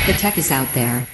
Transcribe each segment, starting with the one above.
The tech is out there.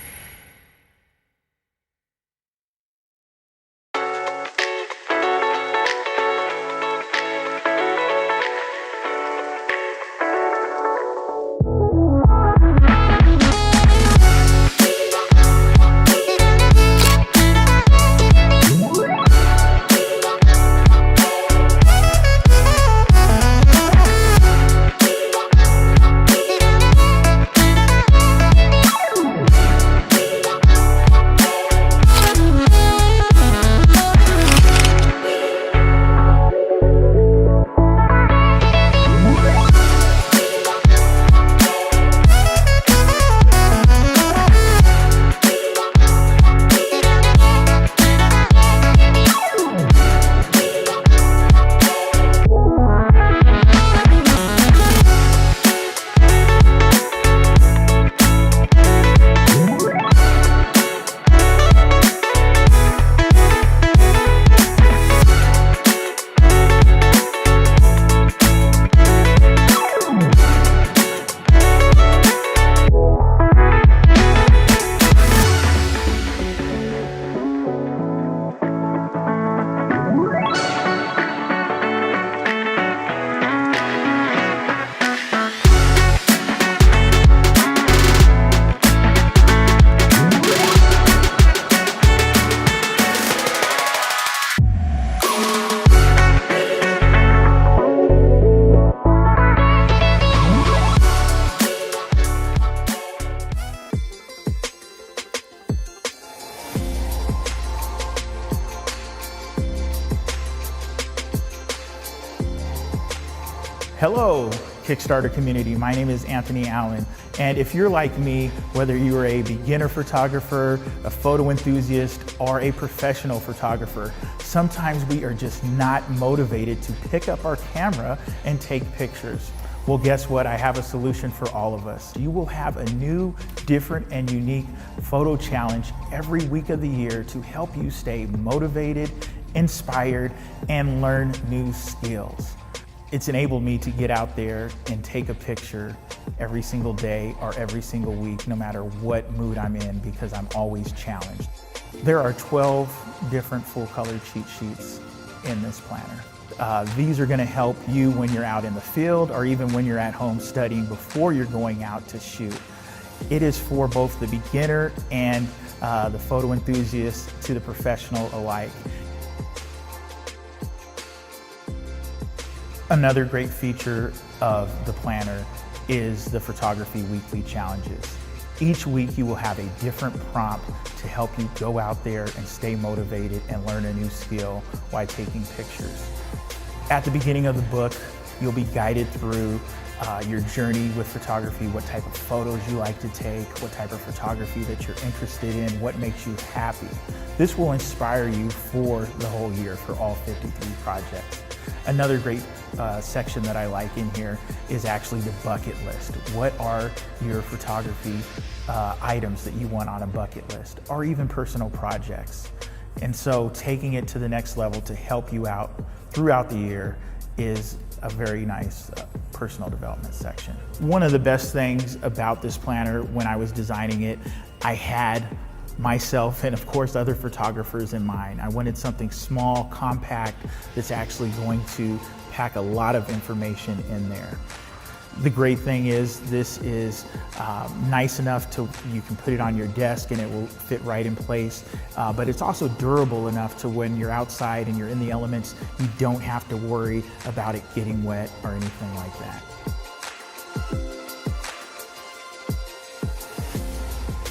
Hello, Kickstarter community. My name is Anthony Allen. And if you're like me, whether you are a beginner photographer, a photo enthusiast, or a professional photographer, sometimes we are just not motivated to pick up our camera and take pictures. Well, guess what? I have a solution for all of us. You will have a new, different, and unique photo challenge every week of the year to help you stay motivated, inspired, and learn new skills. It's enabled me to get out there and take a picture every single day or every single week, no matter what mood I'm in, because I'm always challenged. There are 12 different full-color cheat sheets in this planner. These are going to help you when you're out in the field or even when you're at home studying before you're going out to shoot. It is for both the beginner and the photo enthusiast to the professional alike. Another great feature of the planner is the photography weekly challenges. Each week you will have a different prompt to help you go out there and stay motivated and learn a new skill while taking pictures. At the beginning of the book, you'll be guided through your journey with photography, what type of photos you like to take, what type of photography that you're interested in, what makes you happy. This will inspire you for the whole year for all 53 projects. Another great section that I like in here is actually the bucket list. What are your photography items that you want on a bucket list, or even personal projects? And so taking it to the next level to help you out throughout the year is a very nice personal development section. One of the best things about this planner when I was designing it, I had myself and of course other photographers in mind. I wanted something small, compact, that's actually going to pack a lot of information in there. The great thing is this is nice enough to you can put it on your desk and it will fit right in place, but it's also durable enough to when you're outside and you're in the elements, you don't have to worry about it getting wet or anything like that.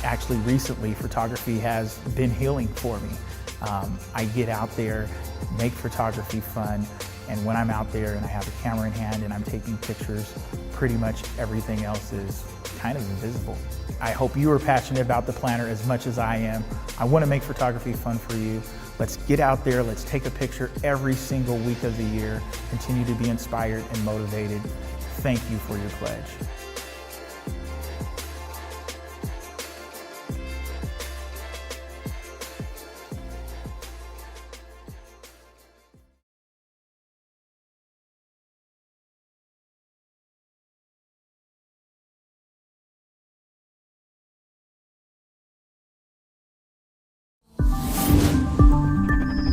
Actually, recently, photography has been healing for me. I get out there, make photography fun, and when I'm out there and I have a camera in hand and I'm taking pictures, pretty much everything else is kind of invisible. I hope you are passionate about the planner as much as I am. I want to make photography fun for you. Let's get out there, let's take a picture every single week of the year, continue to be inspired and motivated. Thank you for your pledge.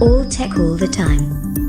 All tech all the time.